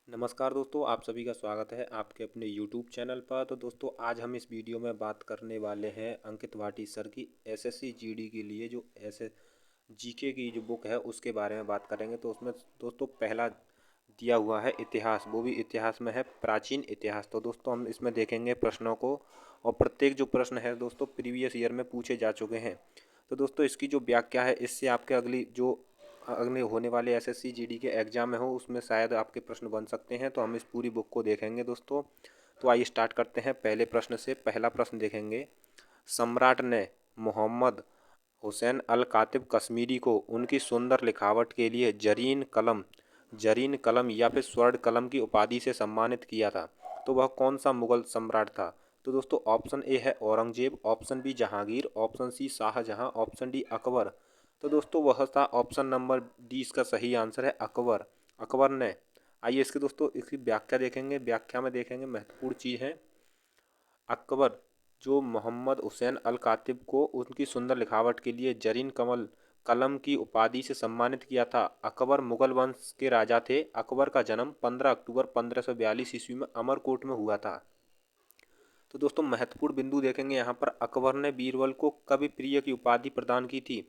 नमस्कार दोस्तों, आप सभी का स्वागत है आपके अपने YouTube चैनल पर। तो दोस्तों आज हम इस वीडियो में बात करने वाले हैं अंकित भाटी सर की एसएससी जीडी के लिए जो एस जीके की जो बुक है उसके बारे में बात करेंगे। तो उसमें दोस्तों पहला दिया हुआ है इतिहास, वो भी इतिहास में है प्राचीन इतिहास। तो दोस्तों हम इसमें देखेंगे प्रश्नों को, और प्रत्येक जो प्रश्न है दोस्तों प्रीवियस ईयर में पूछे जा चुके हैं। तो दोस्तों इसकी जो व्याख्या है इससे आपके अगले होने वाले एसएससी जीडी के एग्जाम में हो उसमें शायद आपके प्रश्न बन सकते हैं। तो हम इस पूरी बुक को देखेंगे दोस्तों। तो आइए स्टार्ट करते हैं पहले प्रश्न से। पहला प्रश्न देखेंगे, सम्राट ने मोहम्मद हुसैन अल कातिब कश्मीरी को उनकी सुंदर लिखावट के लिए जरीन कलम या फिर स्वर्ण कलम की उपाधि से सम्मानित किया था। तो वह कौन सा मुगल सम्राट था? तो दोस्तों ऑप्शन ए है Aurangzeb, option B Jahangir, option C Shah Jahan, option D Akbar. तो दोस्तों वह था ऑप्शन नंबर डी, इसका सही आंसर है अकबर। अकबर ने, आइए इसके दोस्तों इसकी व्याख्या देखेंगे। व्याख्या में देखेंगे महत्वपूर्ण चीज़ है, अकबर जो मोहम्मद हुसैन अल कातिब को उनकी सुंदर लिखावट के लिए जरीन कमल कलम की उपाधि से सम्मानित किया था। अकबर मुगल वंश के राजा थे। अकबर का जन्म 15 अक्टूबर 1542 ईस्वी में अमरकोट में हुआ था। तो दोस्तों महत्वपूर्ण बिंदु देखेंगे यहाँ पर, अकबर ने बीरबल को कवि प्रिय की उपाधि प्रदान की थी,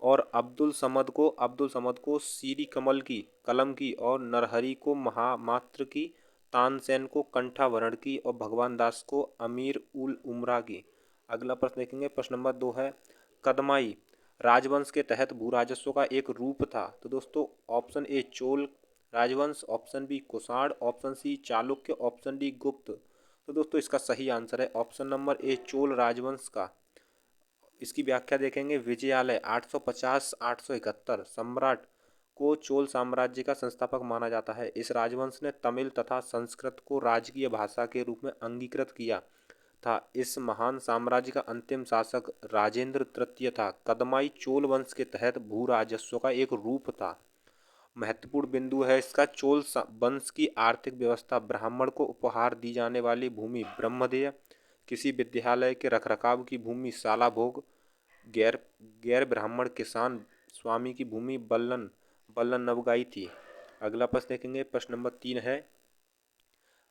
और अब्दुल समद को सीरी कमल की कलम की, और नरहरि को महामात्र की, तानसेन को कंठाभरण की, और भगवान दास को अमीर उल उमरा की। अगला प्रश्न देखेंगे, प्रश्न नंबर 2 है, कदमाई राजवंश के तहत भू राजस्व का एक रूप था। तो दोस्तों ऑप्शन ए चोल राजवंश, option B Kushan, option C Chalukya, option D Gupta. तो दोस्तों इसका सही आंसर है ऑप्शन नंबर ए चोल राजवंश का। इसकी व्याख्या देखेंगे, विजयालय 850-871 सम्राट को चोल साम्राज्य का संस्थापक माना जाता है। इस राजवंश ने तमिल तथा संस्कृत को राजकीय भाषा के रूप में अंगीकृत किया था। इस महान साम्राज्य का अंतिम शासक राजेंद्र तृतीय था। कदमाई चोल वंश के तहत भू राजस्व का एक रूप था। महत्वपूर्ण बिंदु है इसका, वंश की आर्थिक व्यवस्था, ब्राह्मण को उपहार दी जाने वाली भूमि ब्रह्मदेय, किसी विद्यालय के रखरखाव की भूमि शाला भोग, गैर गैर ब्राह्मण किसान स्वामी की भूमि बल्लन नवगाई थी। अगला प्रश्न देखेंगे, प्रश्न नंबर 3 है,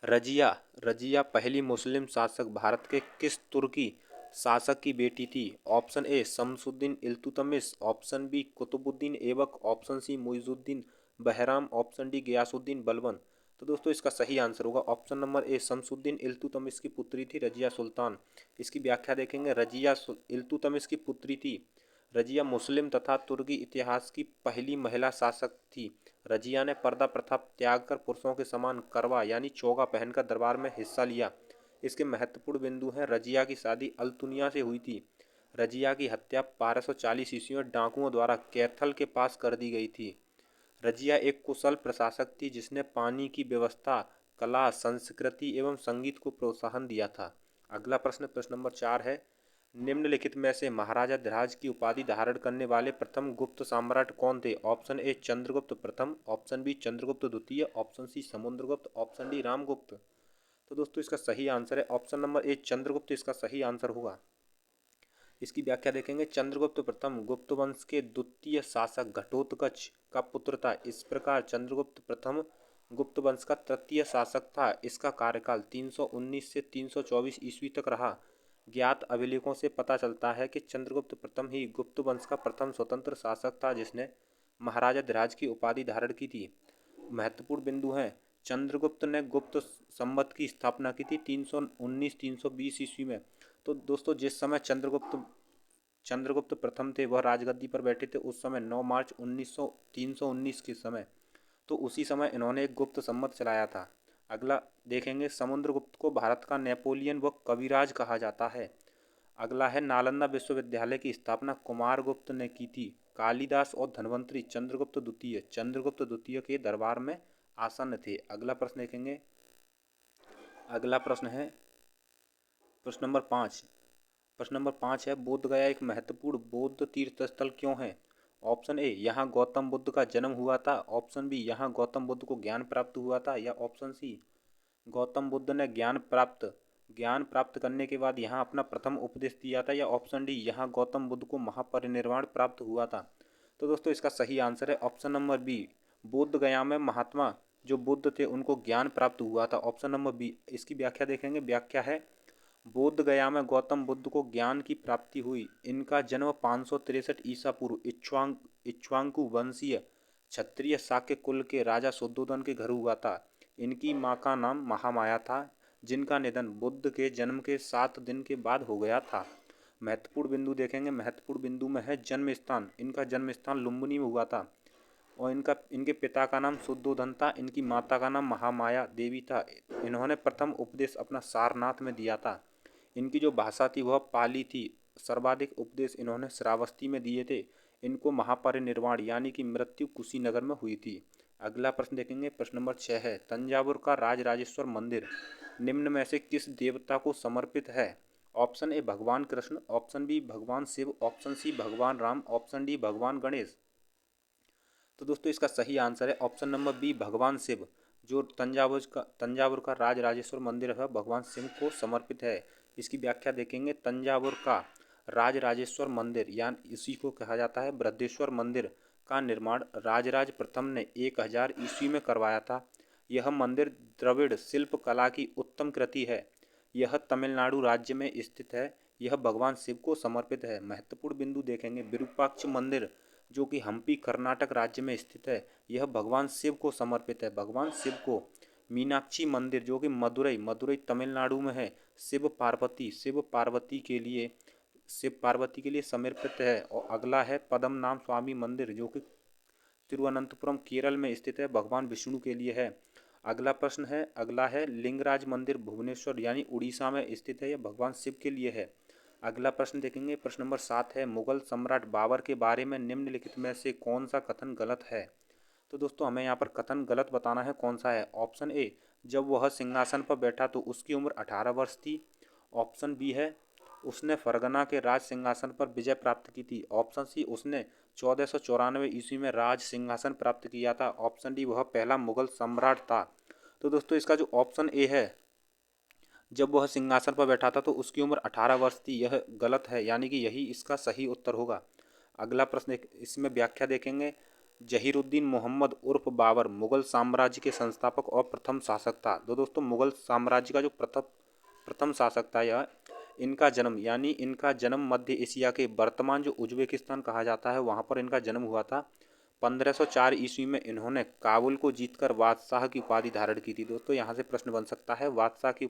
रजिया रजिया पहली मुस्लिम शासक भारत के किस तुर्की शासक की बेटी थी? Option A Shamsuddin Iltutmish, option B Qutubuddin Aibak, option C Muizuddin Bahram, option D Ghiyasuddin Balban. तो दोस्तों इसका सही आंसर होगा option number A, Shamsuddin Iltutmish की पुत्री थी रजिया सुल्तान। इसकी व्याख्या देखेंगे, इल्तुतमिश की पुत्री थी। रजिया मुस्लिम तथा तुर्की इतिहास की पहली महिला शासक थी। रजिया ने पर्दा प्रथा त्याग कर पुरुषों के समान करवा यानी चोगा पहनकर दरबार में हिस्सा लिया। इसके महत्वपूर्ण बिंदु हैं, रजिया की शादी अल्तुनिया से हुई थी। रजिया की हत्या 1240 ईस्वी में डाकुओं द्वारा कैथल के पास कर दी गई थी। रजिया एक कुशल प्रशासक थी जिसने पानी की व्यवस्था, कला, संस्कृति एवं संगीत को प्रोत्साहन दिया था। अगला प्रश्न, प्रश्न नंबर 4 है, निम्नलिखित में से महाराजा धिराज की उपाधि धारण करने वाले प्रथम गुप्त सम्राट कौन थे? ऑप्शन ए चंद्रगुप्त प्रथम, ऑप्शन बी चंद्रगुप्त द्वितीय, option C Samudragupta, option D Ramagupta. तो दोस्तों इसका सही आंसर है ऑप्शन नंबर ए चंद्रगुप्त, इसका सही आंसर होगा। इसकी व्याख्या देखेंगे, चंद्रगुप्त प्रथम गुप्त वंश के द्वितीय शासक घटोत्कच का पुत्र था। इस प्रकार चंद्रगुप्त प्रथम गुप्त वंश का तृतीय शासक था। इसका कार्यकाल 319 से 324 ईस्वी तक रहा। ज्ञात अभिलेखों से पता चलता है कि चंद्रगुप्त प्रथम ही गुप्त वंश का प्रथम स्वतंत्र शासक था जिसने महाराजा धिराज की उपाधि धारण की थी। महत्वपूर्ण बिंदु हैं, चंद्रगुप्त ने गुप्त संवत की स्थापना की थी 319-320 ईस्वी में। तो दोस्तों जिस समय चंद्रगुप्त प्रथम थे वह राजगद्दी पर बैठे थे उस समय 9 मार्च 319 के समय, तो उसी समय इन्होंने एक गुप्त संवत चलाया था। अगला देखेंगे, समुद्रगुप्त को भारत का नेपोलियन व कविराज कहा जाता है। अगला है, नालंदा विश्वविद्यालय की स्थापना कुमारगुप्त ने की थी। कालिदास और धन्वंतरी चंद्रगुप्त द्वितीय के दरबार में आसन्न थे। अगला प्रश्न देखेंगे, अगला प्रश्न है प्रश्न नंबर 5। प्रश्न नंबर 5 है, बोध गया एक महत्वपूर्ण बौद्ध तीर्थ स्थल क्यों है? ऑप्शन ए, यहाँ गौतम बुद्ध का जन्म हुआ था, ऑप्शन बी, यहाँ गौतम बुद्ध को ज्ञान प्राप्त हुआ था, या ऑप्शन सी, गौतम बुद्ध ने ज्ञान प्राप्त करने के बाद यहाँ अपना प्रथम उपदेश दिया था, या ऑप्शन डी, यहाँ गौतम बुद्ध को महापरिनिर्वाण प्राप्त हुआ था। तो दोस्तों इसका सही आंसर है ऑप्शन नंबर बी, बोध गया में महात्मा जो बुद्ध थे उनको ज्ञान प्राप्त हुआ था? Option number B. इसकी व्याख्या देखेंगे। व्याख्या है, बोध गया में गौतम बुद्ध को ज्ञान की प्राप्ति हुई। इनका जन्म 563 ईसा पूर्व इक्ष्वाकु वंशीय क्षत्रिय शाक्य कुल के राजा शुद्धोधन के घर हुआ था। इनकी मां का नाम महामाया था, जिनका निधन बुद्ध के जन्म के 7 दिन के बाद हो गया था। महत्वपूर्ण बिंदु देखेंगे। महत्वपूर्ण बिंदु में है जन्म स्थान। इनका जन्म स्थान लुम्बिनी में हुआ था और इनके पिता का नाम शुद्धोधन था। इनकी माता का नाम महामाया देवी था। इन्होंने प्रथम उपदेश अपना सारनाथ में दिया था। इनकी जो भाषा थी वह पाली थी। सर्वाधिक उपदेश इन्होंने श्रावस्ती में दिए थे। इनको महापरिनिर्वाण यानी कि मृत्यु कुशीनगर में हुई थी। अगला प्रश्न देखेंगे। प्रश्न नंबर 6 है, तंजावुर का राजराजेश्वर मंदिर निम्न में से किस देवता को समर्पित है? ऑप्शन ए भगवान कृष्ण, ऑप्शन बी भगवान शिव, ऑप्शन सी भगवान राम, ऑप्शन डी भगवान गणेश। तो दोस्तों इसका सही आंसर है ऑप्शन नंबर बी भगवान शिव। जो तंजावुर का राजराजेश्वर मंदिर है भगवान शिव को समर्पित है। इसकी व्याख्या देखेंगे। तंजावुर का राजराजेश्वर मंदिर यानी इसी को कहा जाता है बृहदेश्वर मंदिर का निर्माण राजराज प्रथम ने 1000 ईस्वी में करवाया था। यह मंदिर द्रविड़ शिल्प कला की उत्तम कृति है। यह तमिलनाडु राज्य में स्थित है। यह भगवान शिव को समर्पित है। महत्वपूर्ण बिंदु देखेंगे। विरूपाक्ष मंदिर जो कि हम्पी कर्नाटक राज्य में स्थित है, यह भगवान शिव को समर्पित है। भगवान शिव को। मीनाक्षी मंदिर जो कि मदुरई तमिलनाडु में है, शिव पार्वती के लिए समर्पित है। और अगला है पद्मनाभ स्वामी मंदिर जो कि तिरुवनंतपुरम केरल में स्थित है, भगवान विष्णु के लिए है। अगला है लिंगराज मंदिर भुवनेश्वर यानी उड़ीसा में स्थित है, यह भगवान शिव के लिए है। अगला प्रश्न देखेंगे। प्रश्न नंबर 7 है, मुगल सम्राट बाबर के बारे में निम्नलिखित में से कौन सा कथन गलत है? तो दोस्तों हमें यहाँ पर कथन गलत बताना है कौन सा है। ऑप्शन ए, जब वह सिंहासन पर बैठा तो उसकी उम्र 18 वर्ष थी। ऑप्शन बी है, उसने फरगना के राज सिंहासन पर विजय प्राप्त की थी। ऑप्शन सी, उसने 1494 ईस्वी में राज सिंहासन प्राप्त किया था। ऑप्शन डी, वह पहला मुगल सम्राट था। तो दोस्तों इसका जो ऑप्शन ए है, जब वह सिंहासन पर बैठा था तो उसकी उम्र 18 वर्ष थी, यह गलत है, यानी कि यही इसका सही उत्तर होगा। अगला प्रश्न इसमें व्याख्या देखेंगे। जहीरुद्दीन मोहम्मद उर्फ बाबर मुगल साम्राज्य के संस्थापक और प्रथम शासक था। तो दोस्तों मुगल साम्राज्य का जो प्रथम शासक था यह, इनका जन्म मध्य एशिया के वर्तमान जो उज्बेकिस्तान कहा जाता है वहाँ पर इनका जन्म हुआ था। 1504 ईस्वी में इन्होंने काबुल को जीतकर बादशाह की उपाधि धारण की थी। दोस्तों यहाँ से प्रश्न बन सकता है, बादशाह की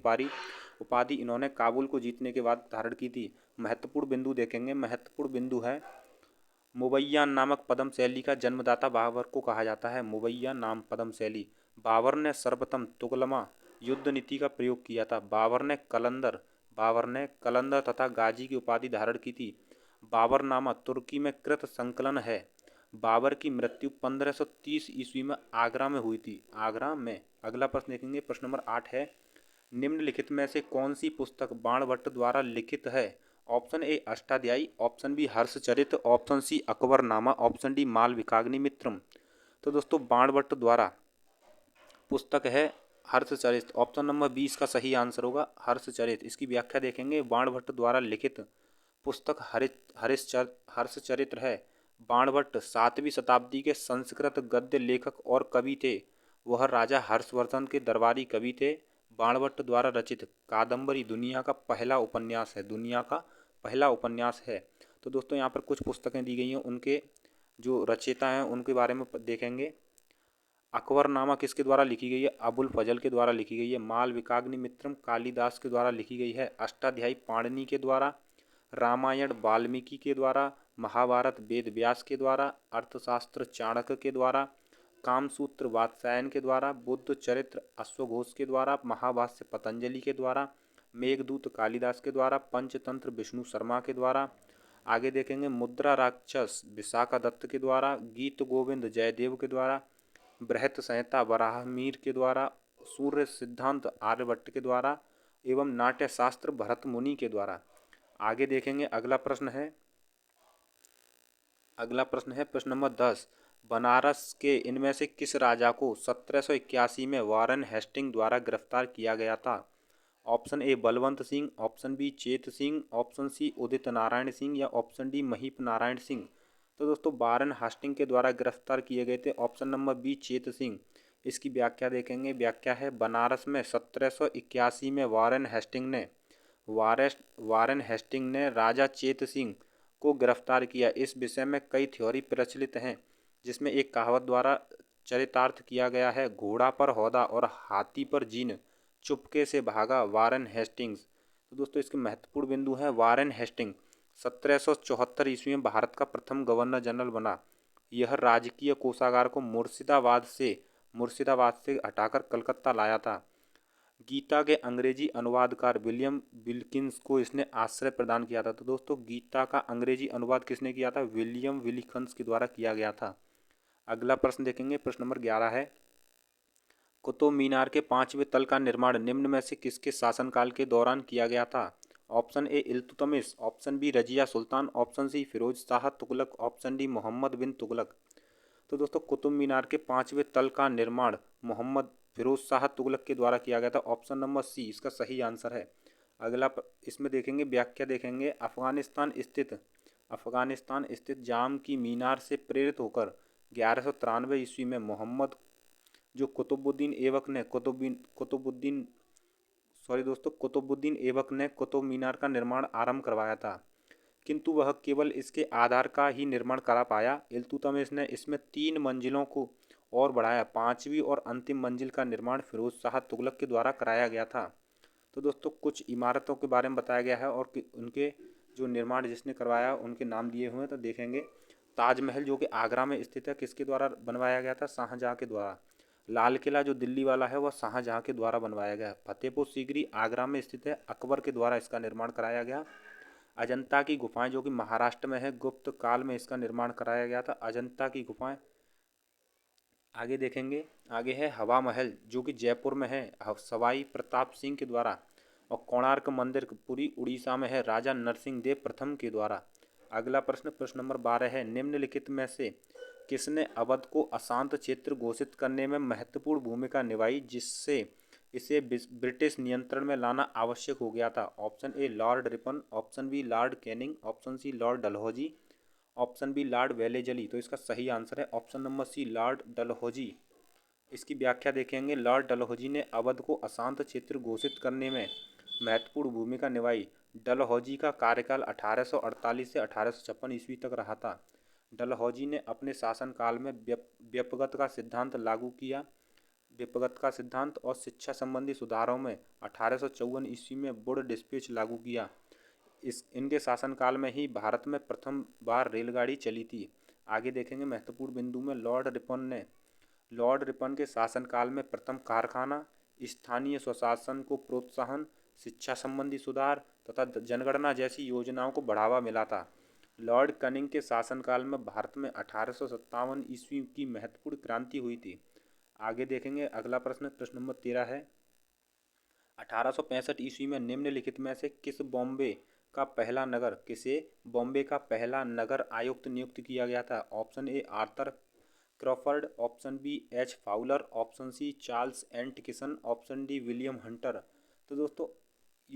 उपाधि इन्होंने काबुल को जीतने के बाद धारण की थी। महत्वपूर्ण बिंदु देखेंगे। महत्वपूर्ण बिंदु है, मुबैयान नामक पद्म शैली का जन्मदाता बाबर को कहा जाता है। मुबैया नाम पद्म शैली। बाबर ने सर्वप्रथम तुगलमा युद्ध नीति का प्रयोग किया था। बाबर ने कलंदर तथा गाजी की उपाधि धारण की थी। बाबरनामा तुर्की में कृत संकलन है। बाबर की मृत्यु 1530 ईस्वी में आगरा में हुई थी। आगरा में। अगला प्रश्न देखेंगे। प्रश्न नंबर 8 है, निम्नलिखित में से कौन सी पुस्तक बाणभट्ट द्वारा लिखित है? Option A Ashtadhyayi, option B Harshacharita, option C Akbarnama, option D Malavikagnimitram. तो दोस्तों बाणभट्ट द्वारा पुस्तक है हर्षचरित। ऑप्शन नंबर 20 का सही आंसर होगा हर्षचरित। इसकी व्याख्या देखेंगे। बाणभट्ट द्वारा लिखित पुस्तक हर्षचरित्र है। बाणभट्ट 7वीं शताब्दी के संस्कृत गद्य लेखक और कवि थे। वह राजा हर्षवर्धन के दरबारी कवि थे। बाणभट्ट द्वारा रचित कादम्बरी दुनिया का पहला उपन्यास है। तो दोस्तों यहाँ पर कुछ पुस्तकें दी गई हैं, उनके जो रचयिता हैं उनके बारे में देखेंगे। अकबरनामा किसके द्वारा लिखी गई है? अबुल फजल के द्वारा लिखी गई है। मालविकाग्निमित्रम कालिदास के द्वारा लिखी गई है। अष्टाध्यायी पाणिनि के द्वारा। रामायण वाल्मीकि के द्वारा। महाभारत वेद व्यास के द्वारा। अर्थशास्त्र चाणक्य के द्वारा। कामसूत्र वात्स्यायन के द्वारा। बुद्ध चरित्र अश्वघोष के द्वारा। महाभाष्य पतंजलि के द्वारा। मेघदूत कालिदास के द्वारा। पंचतंत्र विष्णु शर्मा के द्वारा। आगे देखेंगे। मुद्रा राक्षस विशाखा दत्त के द्वारा। गीत गोविंद जयदेव के द्वारा। बृहत संहिता वराहमिहिर के द्वारा। सूर्य सिद्धांत आर्यभट्ट के द्वारा एवं नाट्य शास्त्र भरत मुनि के द्वारा। आगे देखेंगे। अगला प्रश्न है प्रश्न नंबर 10, बनारस के इनमें से किस राजा को 1781 में वारेन हेस्टिंग द्वारा गिरफ्तार किया गया था? Option A Balwant Singh, option B Chet Singh, option C Udit Narayan Singh या ऑप्शन डी महीप नारायण सिंह। तो दोस्तों वारेन हेस्टिंग के द्वारा गिरफ्तार किए गए थे option number B Chet Singh. इसकी व्याख्या देखेंगे। व्याख्या है, बनारस में 1781 में वारेन हेस्टिंग ने राजा चेत सिंह को गिरफ्तार किया। इस विषय में कई थ्योरी प्रचलित हैं, जिसमें एक कहावत द्वारा चरितार्थ किया गया है, घोड़ा पर हौदा और हाथी पर जीन, चुपके से भागा वारेन हेस्टिंग्स। तो दोस्तों इसके महत्वपूर्ण बिंदु हैं। वारेन हेस्टिंग 1774 ईस्वी में भारत का प्रथम गवर्नर जनरल बना। यह राजकीय कोषागार को मुर्शिदाबाद से हटाकर कलकत्ता लाया था। गीता के अंग्रेजी अनुवादकार विलियम विल्किंस को इसने आश्रय प्रदान किया था। तो दोस्तों गीता का अंग्रेजी अनुवाद किसने किया था? विलियम विल्किंस के द्वारा किया गया था। अगला प्रश्न देखेंगे, प्रश्न नंबर 11 है, कुतुब मीनार के 5वें तल का निर्माण निम्न में से किसके शासनकाल के दौरान किया गया था? Option A Iltutmish, option B Razia Sultan, option C Firoz Shah Tughlaq, option D Muhammad bin Tughlaq. तो दोस्तों कुतुब मीनार के 5वें तल का निर्माण मोहम्मद फिरोज शाह तुगलक के द्वारा किया गया था। ऑप्शन नंबर सी इसका सही आंसर है। इसमें देखेंगे, व्याख्या देखेंगे। अफगानिस्तान स्थित जाम की मीनार से प्रेरित होकर 1193 ईस्वी में मोहम्मद जो कुतुबुद्दीन ऐबक ने कुतुब मीनार का निर्माण आरंभ करवाया था, किंतु वह केवल इसके आधार का ही निर्माण करा पाया। इल्तुतमिश ने इसमें 3 मंजिलों को और बढ़ाया। 5वीं और अंतिम मंजिल का निर्माण फिरोज शाह तुगलक के द्वारा कराया गया था। तो दोस्तों कुछ इमारतों के बारे में बताया गया है और उनके जो निर्माण जिसने करवाया उनके नाम दिए हुए हैं। तो देखेंगे, ताजमहल जो कि आगरा में स्थित है, किसके द्वारा बनवाया गया था? शाहजहाँ के द्वारा। लाल किला जो दिल्ली वाला है वह शाहजहाँ के द्वारा बनवाया गया। फतेहपुर सीकरी आगरा में स्थित है, अकबर के द्वारा इसका निर्माण कराया गया। अजंता की गुफाएं जो कि महाराष्ट्र में है, गुप्त काल में इसका निर्माण कराया गया था, अजंता की गुफाएं। आगे देखेंगे, आगे है हवा महल जो कि जयपुर में है, सवाई प्रताप सिंह के द्वारा। और कोणार्क मंदिर पुरी उड़ीसा में है, राजा नरसिंह देव प्रथम के द्वारा। अगला प्रश्न, प्रश्न नंबर 12 है, निम्नलिखित में से किसने अवध को अशांत क्षेत्र घोषित करने में महत्वपूर्ण भूमिका निभाई, जिससे इसे ब्रिटिश नियंत्रण में लाना आवश्यक हो गया था? Option A Lord Ripon, option B Lord Canning, option C Lord Dalhousie, option B Lord Wellesley. तो इसका सही आंसर है option number C Lord Dalhousie. इसकी व्याख्या देखेंगे, लॉर्ड डलहौजी ने अवध को अशांत क्षेत्र घोषित करने में महत्वपूर्ण भूमिका निभाई। डलहौजी का कार्यकाल 1848 से 1856 ईस्वी तक रहा था। डलहौजी ने अपने शासनकाल में व्यपगत का सिद्धांत लागू किया। व्यपगत का सिद्धांत और शिक्षा संबंधी सुधारों में 1854 ईस्वी में वुड डिस्पैच लागू किया। इनके शासनकाल में ही भारत में प्रथम बार रेलगाड़ी चली थी। आगे देखेंगे, महत्वपूर्ण बिंदु में लॉर्ड रिपन के शासनकाल में प्रथम कारखाना, स्थानीय स्वशासन को प्रोत्साहन, शिक्षा संबंधी सुधार तथा जनगणना जैसी योजनाओं को बढ़ावा मिला था। लॉर्ड कनिंग के शासनकाल में भारत में 1857 ईस्वी की महत्वपूर्ण क्रांति हुई थी। आगे देखेंगे, अगला प्रश्न, प्रश्न नंबर 13 है, 1865 ईस्वी में निम्नलिखित में से किसे बॉम्बे का पहला नगर आयुक्त नियुक्त किया गया था? Option A Arthur Crawford, option B H Fowler, option C Charles Atkinson, option D William Hunter. तो दोस्तों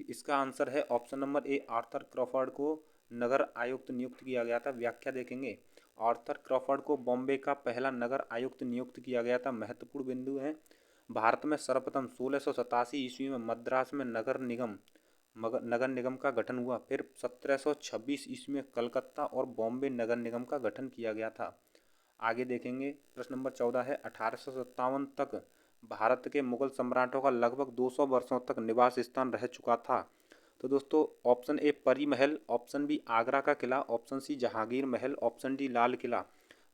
इसका आंसर है option number A, Arthur Crawford को नगर आयुक्त नियुक्त किया गया था। व्याख्या देखेंगे, आर्थर क्रॉफर्ड को बॉम्बे का पहला नगर आयुक्त नियुक्त किया गया था। महत्वपूर्ण बिंदु है, भारत में सर्वप्रथम 1687 ईस्वी में मद्रास में नगर निगम का गठन हुआ। फिर 1726 ईस्वी में कलकत्ता और बॉम्बे नगर निगम का गठन किया गया था। आगे देखेंगे, प्रश्न नंबर 14 है, 1857 तक भारत के मुगल सम्राटों का लगभग 200 वर्षों तक निवास स्थान रह चुका था। तो दोस्तों ऑप्शन ए परी महल, ऑप्शन बी आगरा का किला, ऑप्शन सी जहांगीर महल, ऑप्शन डी लाल किला।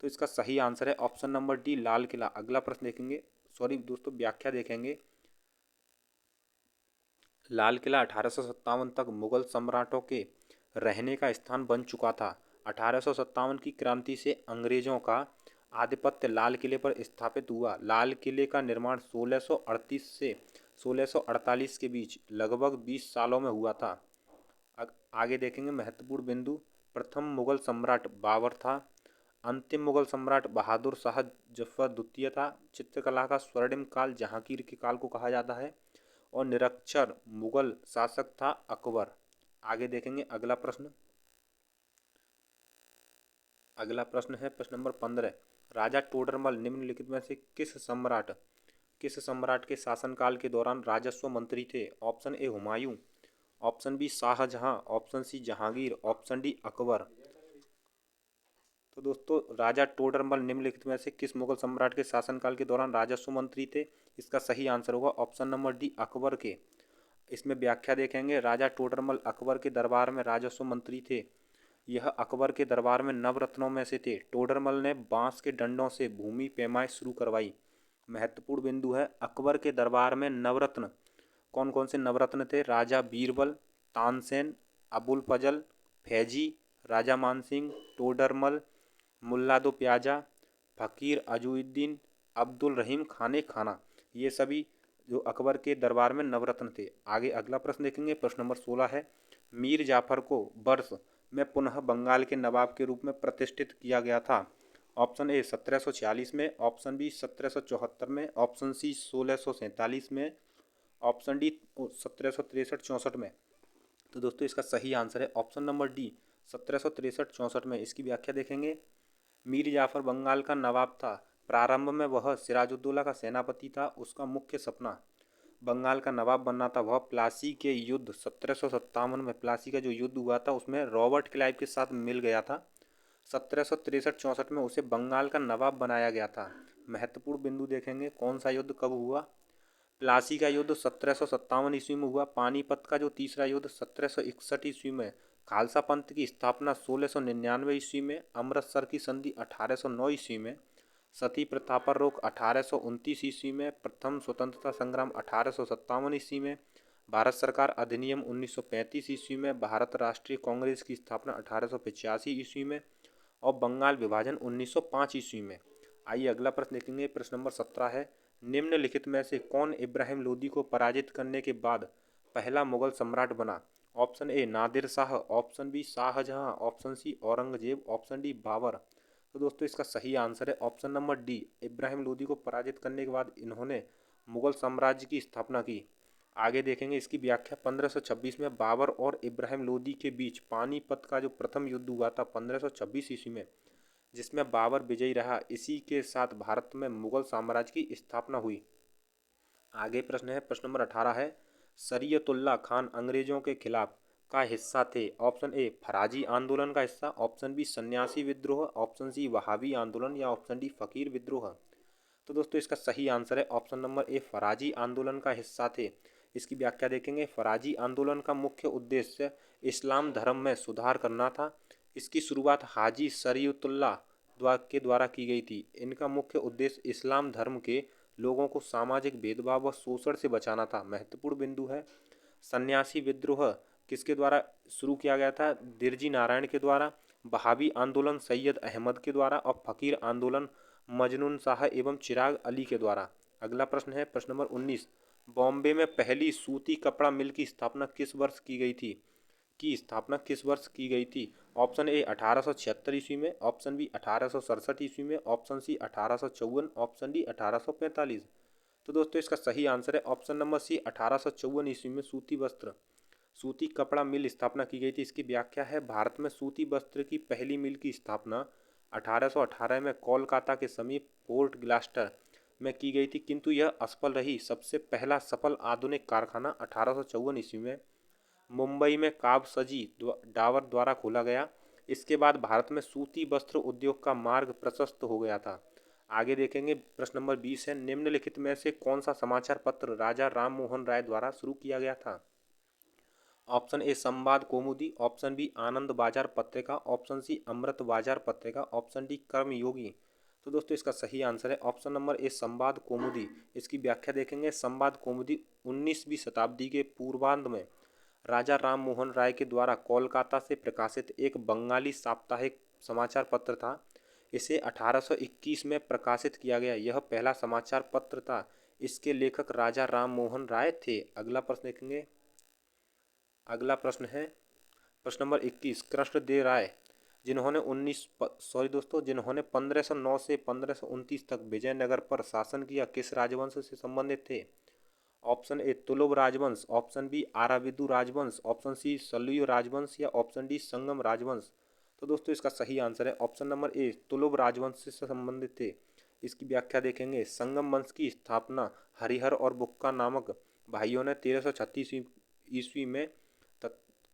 तो इसका सही आंसर है option number D Lal Qila. अगला प्रश्न देखेंगे, दोस्तों व्याख्या देखेंगे। लाल किला 1857 तक मुगल सम्राटों के रहने का स्थान बन चुका था। 1857 की क्रांति से अंग्रेजों का आधिपत्य लाल किले पर स्थापित हुआ। लाल किले का निर्माण 1638 से 1648 के बीच लगभग 20 सालों में हुआ था। आगे देखेंगे, महत्वपूर्ण बिंदु, प्रथम मुगल सम्राट बाबर था, अंतिम मुगल सम्राट बहादुर शाह जफर द्वितीय था, चित्रकला का स्वर्णिम काल जहांगीर के काल को कहा जाता है, और निरक्षर मुगल शासक था अकबर। आगे देखेंगे, अगला प्रश्न है प्रश्न नंबर 15, राजा टोडरमल निम्नलिखित में से किस सम्राट किस सम्राट के शासनकाल के दौरान राजस्व मंत्री थे? Option A Humayun, option B Shah Jahan, option C Jahangir, option D Akbar. तो दोस्तों राजा टोडरमल निम्नलिखित में से किस मुगल सम्राट के शासनकाल के दौरान राजस्व मंत्री थे? इसका सही आंसर होगा ऑप्शन नंबर डी अकबर के। इसमें व्याख्या देखेंगे, राजा टोडरमल अकबर के दरबार में राजस्व मंत्री थे। यह अकबर के दरबार में नवरत्नों में से थे। टोडरमल ने बांस के डंडों से भूमि पैमाई शुरू करवाई। महत्वपूर्ण बिंदु है, अकबर के दरबार में नवरत्न, कौन कौन से नवरत्न थे? राजा बीरबल, तानसेन, अबुल फजल, फैजी, राजा मानसिंह, टोडरमल, मुल्ला दो प्याजा, फ़कीर अजूद्दीन, अब्दुल रहीम खाने खाना। ये सभी जो अकबर के दरबार में नवरत्न थे। आगे अगला प्रश्न देखेंगे, प्रश्न नंबर 16 है, मीर जाफर को वर्ष में पुनः बंगाल के नवाब के रूप में प्रतिष्ठित किया गया था। ऑप्शन ए 1746 में, ऑप्शन बी 1774 में, ऑप्शन सी 1647 में, ऑप्शन डी 1763-64 में। तो दोस्तों इसका सही आंसर है ऑप्शन नंबर डी 1763-64 में। इसकी व्याख्या देखेंगे, मीर जाफर बंगाल का नवाब था। प्रारंभ में वह सिराजुद्दौला का सेनापति था। उसका मुख्य सपना बंगाल का नवाब बनना था। वह प्लासी के युद्ध 1757 में, प्लासी का जो युद्ध हुआ था उसमें रॉबर्ट क्लाइव के साथ मिल गया था। 1763-64 में उसे बंगाल का नवाब बनाया गया था। महत्वपूर्ण बिंदु देखेंगे, कौन सा युद्ध कब हुआ? प्लासी का युद्ध 1757 ईस्वी में हुआ। पानीपत का जो तीसरा युद्ध 1761 ईस्वी में। खालसा पंथ की स्थापना 1699 ईस्वी में। अमृतसर की संधि 1809 ईस्वी में। सती प्रथा पर रोक 1829 ईस्वी में। प्रथम स्वतंत्रता संग्राम 1857 ईस्वी में। भारत सरकार अधिनियम 1935 ईस्वी में। भारत राष्ट्रीय कांग्रेस की स्थापना 1885 ईस्वी में। और बंगाल विभाजन 1905 ईस्वी में। आइए अगला प्रश्न देखेंगे, प्रश्न नंबर 17 है, निम्नलिखित में से कौन इब्राहिम लोदी को पराजित करने के बाद पहला मुगल सम्राट बना? Option A Nadir Shah, option B Shah Jahan, option C Aurangzeb, option D Babur. तो दोस्तों इसका सही आंसर है option number D, Ibrahim Lodi को पराजित करने के बाद इन्होंने मुगल साम्राज्य की स्थापना की। आगे देखेंगे इसकी व्याख्या, 1526 में बाबर और इब्राहिम लोदी के बीच पानीपत का जो प्रथम युद्ध हुआ था 1526 ईस्वी में, जिसमें बाबर विजयी रहा। इसी के साथ भारत में मुगल साम्राज्य की स्थापना हुई। आगे प्रश्न है, प्रश्न नंबर 18 है, शरीयतुल्लाह खान अंग्रेजों के खिलाफ का हिस्सा थे। ऑप्शन ए फराजी आंदोलन का हिस्सा, ऑप्शन बी सन्यासी विद्रोह, ऑप्शन सी वहाबी आंदोलन या ऑप्शन डी फकीर विद्रोह। तो दोस्तों इसका सही आंसर है ऑप्शन नंबर ए फराजी आंदोलन का हिस्सा थे। इसकी व्याख्या देखेंगे, फराजी आंदोलन का मुख्य उद्देश्य इस्लाम धर्म में सुधार करना था। इसकी शुरुआत हाजी शरीयतुल्लाह के द्वारा की गई थी। इनका मुख्य उद्देश्य इस्लाम धर्म के लोगों को सामाजिक भेदभाव व शोषण से बचाना था। महत्वपूर्ण बिंदु है, सन्यासी विद्रोह किसके द्वारा शुरू किया गया था? दिरजी नारायण के द्वारा। वहाबी आंदोलन सैयद अहमद के द्वारा। और फकीर आंदोलन मजनून शाह एवं चिराग अली के द्वारा। अगला प्रश्न है, प्रश्न नंबर 19, बॉम्बे में पहली सूती कपड़ा मिल की स्थापना किस वर्ष की गई थी? ऑप्शन ए 1876 ईस्वी में, ऑप्शन बी 1867 ईस्वी में, ऑप्शन सी 1854, ऑप्शन डी 1845। तो दोस्तों इसका सही आंसर है ऑप्शन नंबर सी 1854 ईस्वी में सूती कपड़ा मिल स्थापना की गई थी। इसकी व्याख्या है, भारत में सूती वस्त्र की पहली मिल की स्थापना 1818 में कोलकाता के समीप फोर्ट ग्लास्टर में की गई थी, किंतु यह असफल रही। सबसे पहला सफल आधुनिक कारखाना 1854 ईस्वी में मुंबई में काबसजी डावर द्वारा खोला गया। इसके बाद भारत में सूती वस्त्र उद्योग का मार्ग प्रशस्त हो गया था। आगे देखेंगे, प्रश्न नंबर 20 है, निम्नलिखित में से कौन सा समाचार पत्र राजा राम मोहन राय द्वारा शुरू किया गया था? ऑप्शन ए संवाद कौमुदी, ऑप्शन बी आनंद बाजार पत्रिका, ऑप्शन सी अमृत बाजार पत्रिका, ऑप्शन डी कर्मयोगी। तो दोस्तों इसका सही आंसर है ऑप्शन नंबर ए संवाद कौमुदी। इसकी व्याख्या देखेंगे, संवाद कौमुदी 19वीं शताब्दी के पूर्वार्ध में राजा राम मोहन राय के द्वारा कोलकाता से प्रकाशित एक बंगाली साप्ताहिक समाचार पत्र था। इसे 1821 में प्रकाशित किया गया। यह पहला समाचार पत्र था। इसके लेखक राजा राम मोहन राय थे। अगला प्रश्न देखेंगे, अगला प्रश्न है प्रश्न नंबर 21, कृष्णदेव राय जिन्होंने 1509 से 1529 तक विजयनगर पर शासन किया, किस राजवंश से संबंधित थे? ऑप्शन ए तुलुव राजवंश, ऑप्शन बी आराविदु राजवंश, ऑप्शन सी सलुय राजवंश या ऑप्शन डी संगम राजवंश। तो दोस्तों इसका सही आंसर है ऑप्शन नंबर ए तुलुव राजवंश से संबंधित थे। इसकी व्याख्या देखेंगे। संगम वंश की स्थापना हरिहर और बुक्का नामक भाइयों ने 1336 ईस्वी में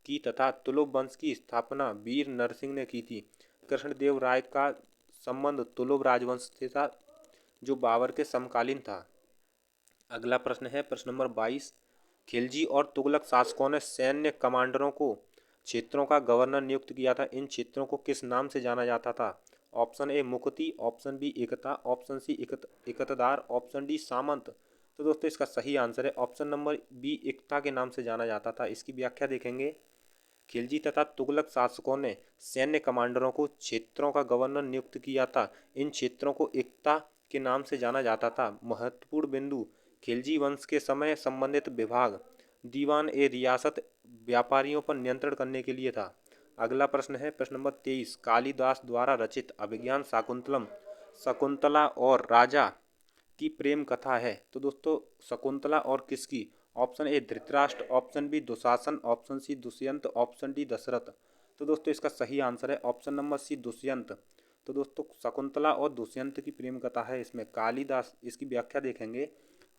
की तथा तुलुप वंश की स्थापना वीर नरसिंह ने की थी। कृष्णदेव राय का संबंध तुलुप राजवंश से था, जो बाबर के समकालीन था। अगला प्रश्न है प्रश्न नंबर 22। खिलजी और तुगलक शासकों ने सैन्य कमांडरों को क्षेत्रों का गवर्नर नियुक्त किया था। इन क्षेत्रों को किस नाम से जाना जाता था? ऑप्शन ए मुक्ति, ऑप्शन बी एकता, ऑप्शन सी इकतदार, ऑप्शन डी सामंत। तो दोस्तों इसका सही आंसर है ऑप्शन नंबर बी, एकता के नाम से जाना जाता था। इसकी व्याख्या देखेंगे। खिलजी तथा तुगलक शासकों ने सैन्य कमांडरों को क्षेत्रों का गवर्नर नियुक्त किया था। इन क्षेत्रों को एकता के नाम से जाना जाता था। महत्वपूर्ण बिंदु, खिलजी वंश के समय संबंधित विभाग दीवान ए रियासत व्यापारियों पर नियंत्रण करने के लिए था। अगला प्रश्न है प्रश्न नंबर 23। कालिदास द्वारा रचित अभिज्ञान शाकुंतलम शकुंतला और राजा की प्रेम कथा है। तो दोस्तों शकुंतला और किसकी? Option A Dhritarashtra, option B Dushasan, option C Dushyant, option D Dasharath. तो दोस्तों इसका सही आंसर है ऑप्शन नंबर सी दुष्यंत। तो दोस्तों शकुंतला और दुष्यंत की प्रेम कथा है इसमें। कालिदास, इसकी व्याख्या देखेंगे।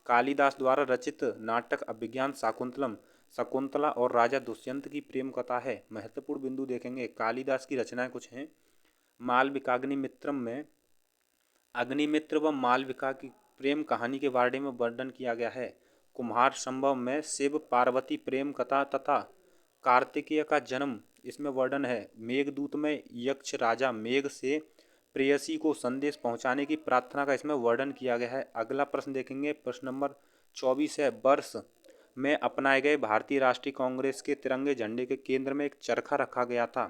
कालिदास द्वारा रचित नाटक अभिज्ञान शाकुंतलम शकुंतला और राजा दुष्यंत की प्रेम कथा है। महत्वपूर्ण बिंदु देखेंगे। कालिदास की रचनाएं कुछ हैं। मालविकाग्निमित्रम में अग्निमित्र व मालविका की प्रेम कहानी के बारे में वर्णन किया गया है। कुम्हार संभव में शिव पार्वती प्रेम कथा तथा कार्तिकेय का जन्म इसमें वर्णन है। मेघदूत में यक्ष राजा मेघ से प्रेयसी को संदेश पहुंचाने की प्रार्थना का इसमें वर्णन किया गया है। अगला प्रश्न देखेंगे प्रश्न नंबर 24 है। वर्ष में अपनाए गए भारतीय राष्ट्रीय कांग्रेस के तिरंगे झंडे के केंद्र में एक चरखा रखा गया था।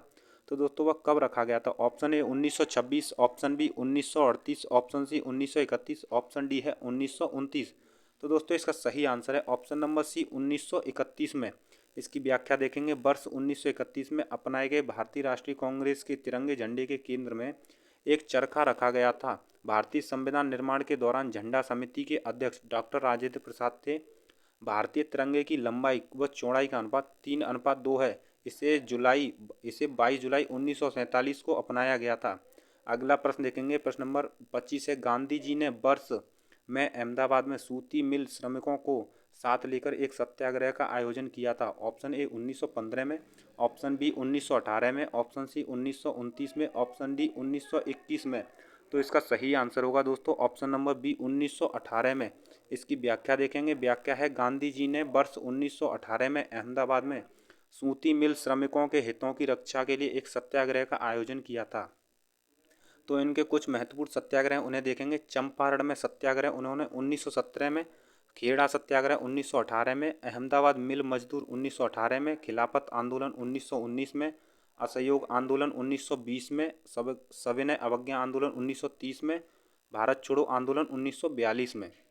तो दोस्तों वह कब रखा गया था? Option A 1926, option B 1938, option C 1931, option D है 1929। तो दोस्तों इसका सही आंसर है ऑप्शन नंबर सी 1931 में। इसकी व्याख्या देखेंगे। वर्ष 1931 में अपनाए गए भारतीय राष्ट्रीय कांग्रेस के तिरंगे झंडे के केंद्र में एक चरखा रखा गया था। भारतीय संविधान निर्माण के दौरान झंडा समिति के अध्यक्ष डॉक्टर राजेंद्र प्रसाद थे। भारतीय तिरंगे की लंबाई व चौड़ाई का अनुपात 3:2 है। इसे 22 जुलाई 1947 को अपनाया गया था। अगला प्रश्न देखेंगे प्रश्न नंबर 25 है। गांधी जी ने वर्ष में अहमदाबाद में सूती मिल श्रमिकों को साथ लेकर एक सत्याग्रह का आयोजन किया था। ऑप्शन ए 1915 में, ऑप्शन बी 1918 में, ऑप्शन सी 1929 में, ऑप्शन डी 1921 में। तो इसका सही आंसर होगा दोस्तों ऑप्शन नंबर बी 1918 में। इसकी व्याख्या देखेंगे। व्याख्या है गांधी जी ने वर्ष 1918 में अहमदाबाद में सूती मिल श्रमिकों के हितों की रक्षा के लिए एक सत्याग्रह का आयोजन किया था। तो इनके कुछ महत्वपूर्ण सत्याग्रह उन्हें देखेंगे। चंपारण में सत्याग्रह उन्होंने 1917 में, खेड़ा सत्याग्रह 1918 में, अहमदाबाद मिल मजदूर 1918 में, खिलाफत आंदोलन 1919 में, असहयोग आंदोलन 1920 में, सविनय अवज्ञा आंदोलन 1930 में, भारत छोड़ो आंदोलन 1942 में।